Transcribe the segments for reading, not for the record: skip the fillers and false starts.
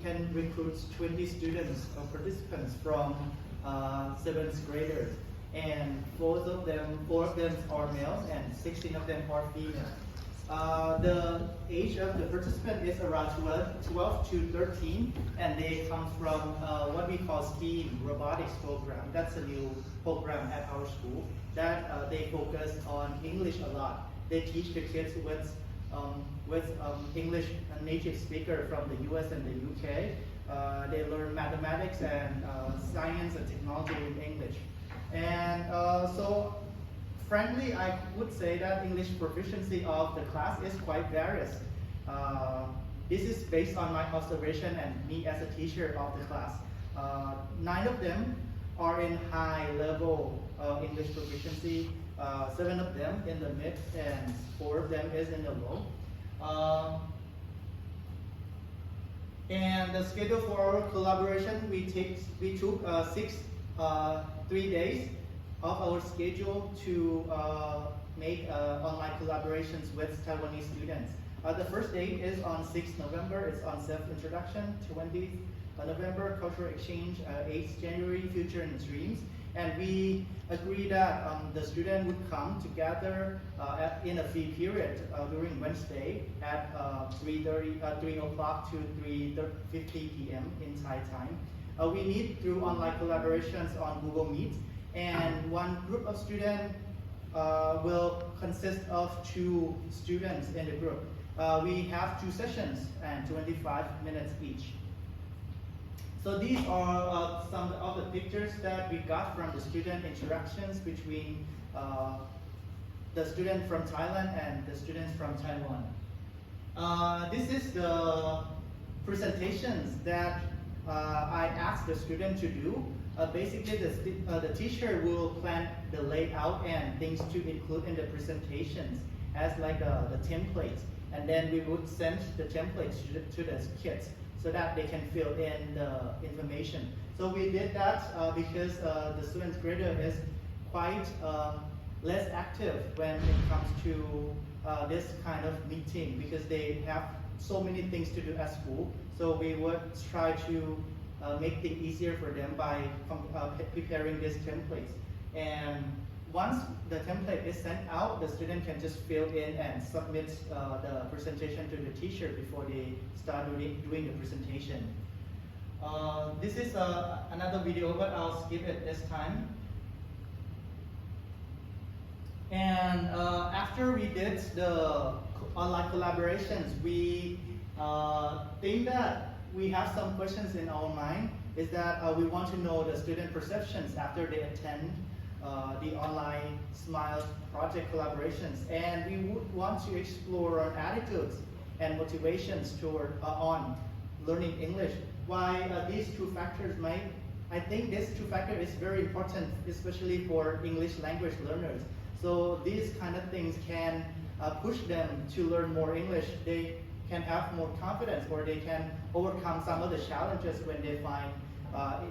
can recruit 20 students or participants from 7th graders, and four of them are males and 16 of them are female. The age of the participant is around 12 to 13, and they come from what we call STEAM robotics program. That's a new program at our school that they focus on English a lot. They teach the kids with English native speaker from the US and the UK. They learn mathematics and science and technology in English. And so frankly, I would say that English proficiency of the class is quite various. This is based on my observation and me as a teacher of the class. 9 of them are in high level English proficiency, 7 of them in the mid, and 4 of them is in the low. And the schedule for our collaboration, we took 3 days of our schedule to make online collaborations with Taiwanese students. The first day is on 6th November, it's on self-introduction. 20th November, cultural exchange. 8th January, future and dreams. And we agreed that the student would come together in a free period during Wednesday at 3 o'clock to 3:50 p.m. in Thai time. We meet through online collaborations on Google Meet, and one group of students will consist of 2 students in the group. We have 2 sessions and 25 minutes each. So these are some of the pictures that we got from the student interactions between the student from Thailand and the students from Taiwan. This is the presentations that I asked the student to do. Basically, the teacher will plan the layout and things to include in the presentations as like the templates, and then we would send the templates to the kids so that they can fill in the information. So we did that because the students grader is quite less active when it comes to this kind of meeting, because they have so many things to do at school. So we would try to make things easier for them by preparing these templates. And once the template is sent out, the student can just fill in and submit the presentation to the teacher before they start doing the presentation. This is another video, but I'll skip it this time. And after we did the online collaborations, we think that we have some questions in our mind, is that we want to know the student perceptions after they attend the online SMILE project collaborations, and we would want to explore our attitudes and motivations toward on learning English. Why these 2 factors might, I think this 2 factors is very important, especially for English language learners. So these kind of things can push them to learn more English. They can have more confidence, or they can overcome some of the challenges when they find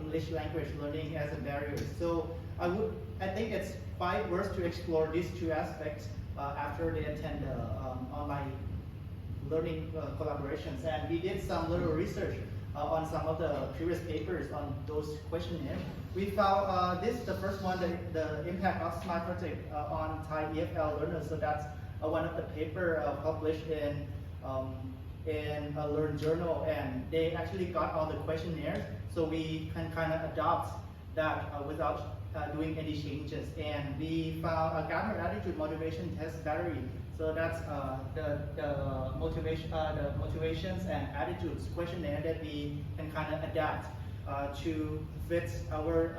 English language learning as a barrier. So I think it's quite worth to explore these 2 aspects after they attend the online learning collaborations. And we did some little research on some of the previous papers on those questionnaires. We found the first one, the impact of SMILE project on Thai EFL learners. So that's one of the paper published in a Learn journal, and they actually got all the questionnaires, so we can kind of adopt that without doing any changes. And we found a Gadjah attitude motivation test battery. So that's the motivations and attitudes questionnaire that we can kind of adapt to fit our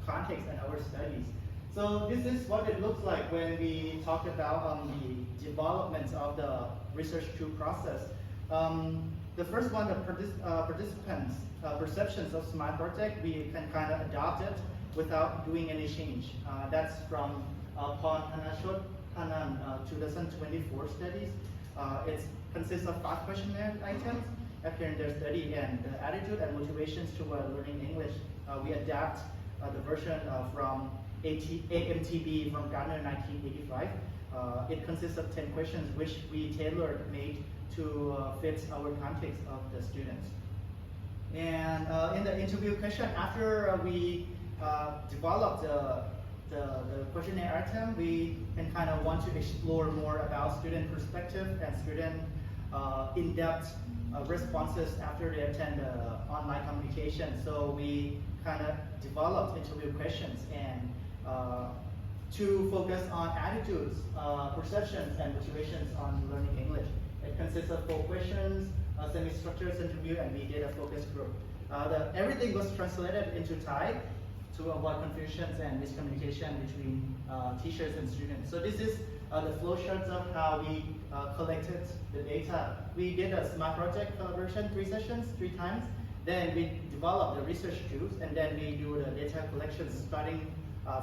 context and our studies. So this is what it looks like when we talk about the development of the research tool process. The first one, the participants' perceptions of SMILE project, we can kind of adopt it without doing any change. That's from Pon Hanashot Hanan 2024 studies. It consists of 5 questionnaire items appear in their study, and the attitude and motivations to learning English. We adapt the version from AMTB from Gadjah 1985. It consists of 10 questions which we tailored made to fit our context of the students. And in the interview question, after we developed the questionnaire item, we can kind of want to explore more about student perspective and student in-depth responses after they attend online communication. So we kind of developed interview questions and to focus on attitudes, perceptions, and motivations on learning English. It consists of 4 questions, a semi-structured interview, and we did a focus group. Everything was translated into Thai to avoid confusions and miscommunication between teachers and students. So this is the flowcharts of how we collected the data. We did a smart project collaboration 3 sessions, 3 times. Then we developed the research tools, and then we do the data collection, starting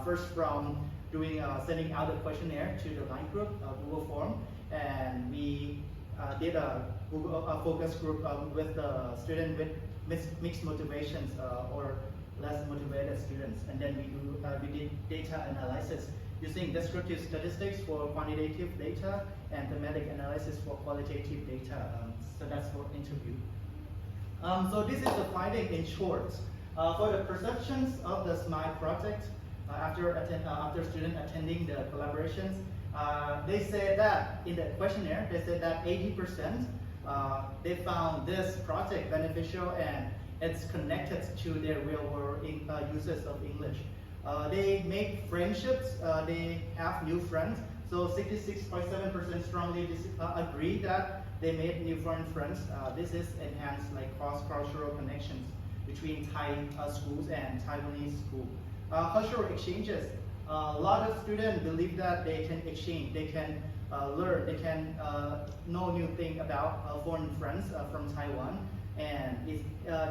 first from sending out a questionnaire to the line group, Google form, and we did a focus group with the student with mixed motivations or less motivated students, and then we did data analysis using descriptive statistics for quantitative data and thematic analysis for qualitative data. So that's for interview. So this is the finding in short. For the perceptions of the SMILE project, after students attending the collaborations, they say that in the questionnaire, they said that 80% they found this project beneficial and it's connected to their real-world uses of English. They make friendships, they have new friends. So 66.7% strongly agree that they made new foreign friends. This is enhanced like cross-cultural connections between Thai schools and Taiwanese schools. Cultural exchanges. A lot of students believe that they can exchange, they can learn, they can know new things about foreign friends from Taiwan, and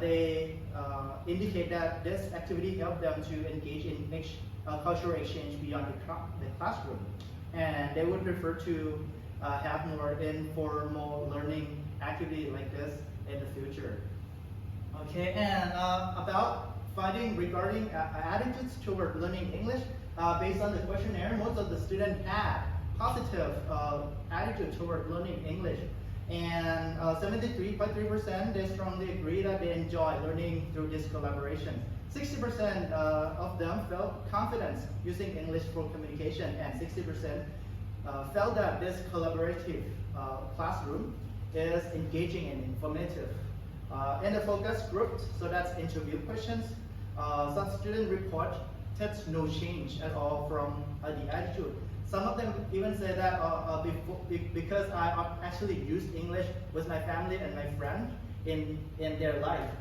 they indicate that this activity helped them to engage in cultural exchange beyond the classroom, and they would prefer to have more informal learning activity like this in the future. Okay, and about finding regarding attitudes toward learning English, based on the questionnaire, most of the students had positive attitude toward learning English. And 73.3% they strongly agree that they enjoy learning through this collaboration. 60% of them felt confidence using English for communication, and 60% felt that this collaborative classroom is engaging and informative. In the focus group, so that's interview questions, some students reported no change at all from the attitude. Some of them even say that because I actually used English with my family and my friend in their life.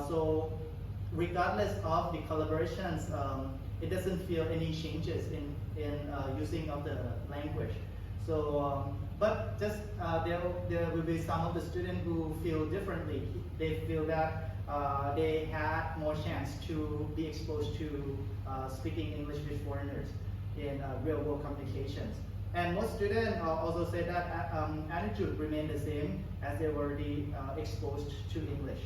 So regardless of the collaborations, it doesn't feel any changes in using of the language. So, but just there will be some of the students who feel differently. They feel that they had more chance to be exposed to speaking English with foreigners in real-world communications. And most students also say that attitude remained the same as they were exposed to English.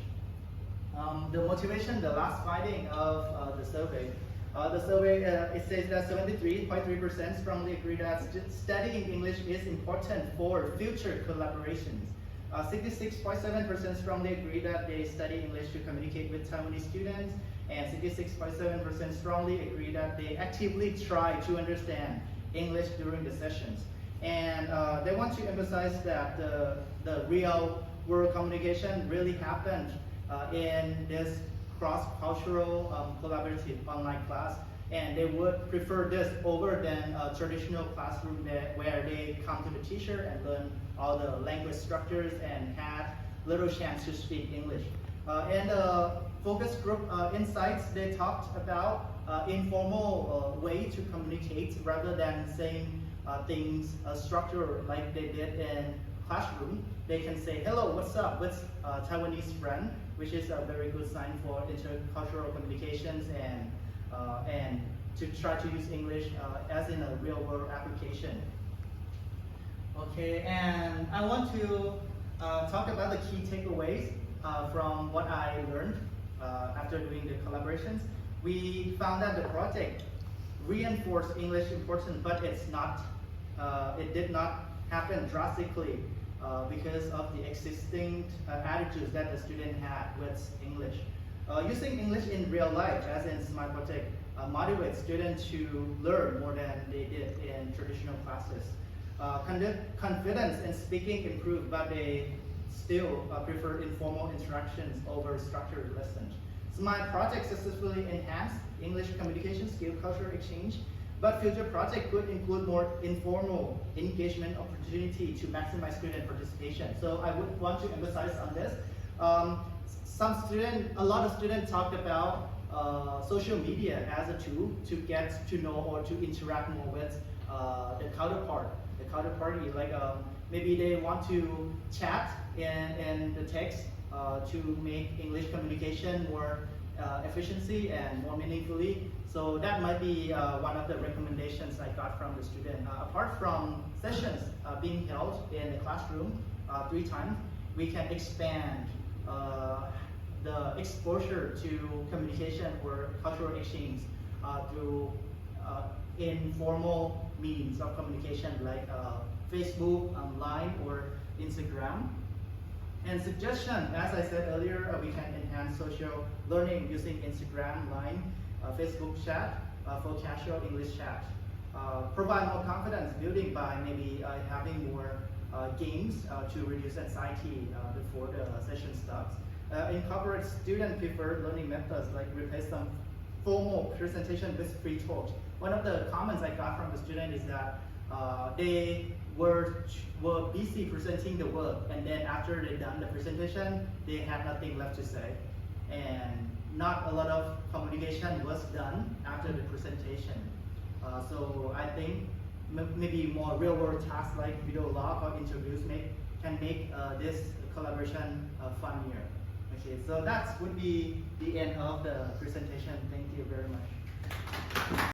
The motivation, the last finding of the survey. It says that 73.3% strongly agree that studying English is important for future collaborations. 66.7% strongly agree that they study English to communicate with Taiwanese students, and 66.7% strongly agree that they actively try to understand English during the sessions. And they want to emphasize that the real world communication really happened in this cross-cultural collaborative online class, and they would prefer this over than a traditional classroom where they come to the teacher and learn all the language structures and had little chance to speak English. In the focus group insights, they talked about informal way to communicate rather than saying things structured like they did in classroom. They can say hello, what's up, with Taiwanese friend, which is a very good sign for intercultural communications and to try to use English as in a real world application. Okay, and I want to talk about the key takeaways from what I learned after doing the collaborations. We found that the project reinforced English importance, but it did not happen drastically because of the existing attitudes that the student had with English. Using English in real life, as in Smart Project, motivates students to learn more than they did in traditional classes. Confidence in speaking improved, but they still prefer informal interactions over structured lessons. Smart Project successfully enhanced English communication skill culture exchange, but future project could include more informal engagement opportunity to maximize student participation. So I would want to emphasize on this. A lot of students talked about social media as a tool to get to know or to interact more with the counterparty. Like maybe they want to chat in the text to make English communication more efficiency and more meaningfully. So that might be one of the recommendations I got from the student. Apart from sessions being held in the classroom 3 times, we can expand the exposure to communication or cultural exchange through informal means of communication like Facebook, Line, or Instagram. And suggestion, as I said earlier, we can enhance social learning using Instagram, Line, Facebook chat for casual English chat. Provide more confidence building by maybe having more games to reduce anxiety before the session starts. Incorporate student preferred learning methods, like replace some formal presentation with free talk. One of the comments I got from the student is that they were busy presenting the work, and then after they done the presentation, they had nothing left to say, and not a lot of communication was done after the presentation. So I think maybe more real-world tasks like video log or interviews can make this collaboration funnier. Okay, so that would be the end of the presentation. Thank you very much.